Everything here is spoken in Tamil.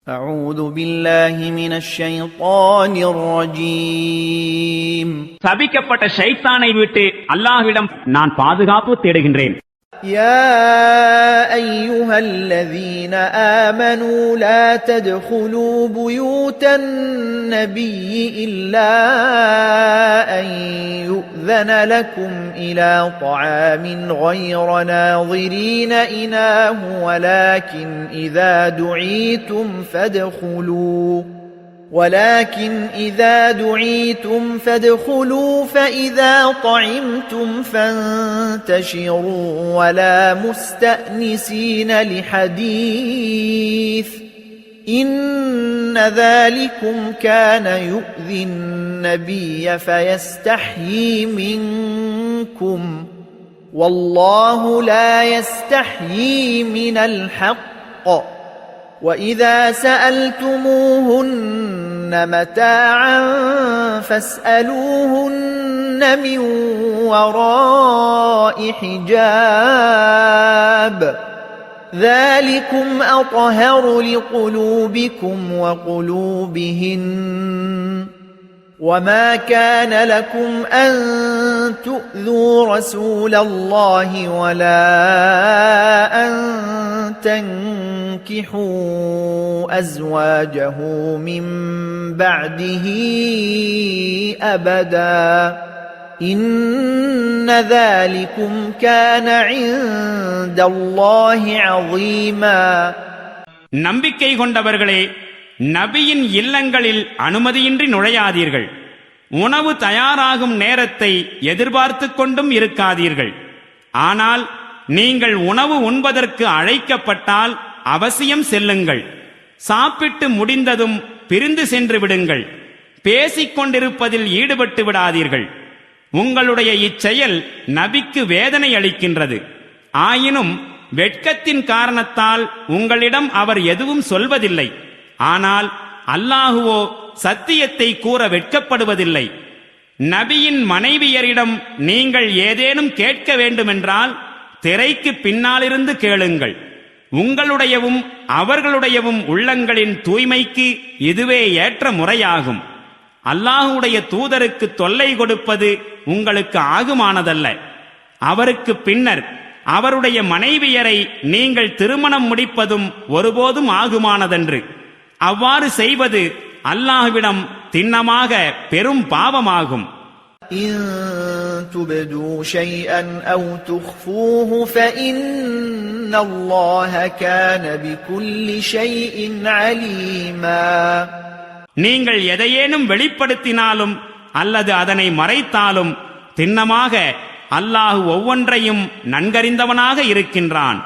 أعوذ بالله من الشيطان الرجيم சபிக்கப்பட்ட ஷைத்தானை விட்டு அல்லாஹ்விடம் நான் பாதுகாப்பு தேடுகின்றேன். يا أيها الذين آمنوا لا تدخلوا بيوت النبي إلا أن يؤذن لكم إلى طعام غير ناظرين إناه ولكن إذا دعيتم فادخلوا فإذا طعمتم فانتشروا ولا مستأنسين لحديث إن ذلكم كان يؤذي النبي فيستحيي منكم والله لا يستحيي من الحق وإذا سألتموهن متاعا فاسألوهن من وراء حجاب ذلكم أطهر لقلوبكم وقلوبهن وما كان لكم أن تؤذوا رسول الله ولا أن تنكحوا أزواجه من بعده أبدا إن ذلكم كان عند الله عظيما. நம்பிக்கை கொண்டவர்களே, நபியின் இல்லங்களில் அனுமதியின்றி நுழையாதீர்கள். உணவு தயாராகும் நேரத்தை எதிர்பார்த்து கொண்டும் இருக்காதீர்கள். ஆனால் நீங்கள் உணவு உண்பதற்கு அழைக்கப்பட்டால் அவசியம் செல்லுங்கள். சாப்பிட்டு முடிந்ததும் பிரிந்து சென்று விடுங்கள். பேசிக் கொண்டிருப்பதில் ஈடுபட்டு விடாதீர்கள். உங்களுடைய இச்செயல் நபிக்கு வேதனை அளிக்கின்றது. ஆயினும் வெட்கத்தின் காரணத்தால் உங்களிடம் அவர் எதுவும் சொல்வதில்லை. ஆனால் அல்லாஹுவோ சத்தியத்தை கூற வெட்கப்படுவதில்லை. நபியின் மனைவியரிடம் நீங்கள் ஏதேனும் கேட்க வேண்டுமென்றால் திரைக்கு பின்னாலிருந்து கேளுங்கள். உங்களுடையவும் அவர்களுடையவும் உள்ளங்களின் தூய்மைக்கு இதுவே ஏற்ற முறையாகும். அல்லாஹுடைய தூதருக்கு தொல்லை கொடுப்பது உங்களுக்கு ஆகுமானதல்ல. அவருக்கு பின்னர் அவருடைய மனைவியரை நீங்கள் திருமணம் முடிப்பதும் ஒருபோதும் ஆகுமானதன்று. அவ்வாறு செய்வது அல்லாஹ்விடம் திண்ணமாக பெரும் பாவமாகும். إن تبدوا شيئا أو تخفوه فإن الله كان بكل شيء عليما. நீங்கள் எதையேனும் வெளிப்படுத்தினாலும் அல்லது அதனை மறைத்தாலும் திண்ணமாக அல்லாஹ் ஒவ்வொன்றையும் நன்கறிந்தவனாக இருக்கின்றான்.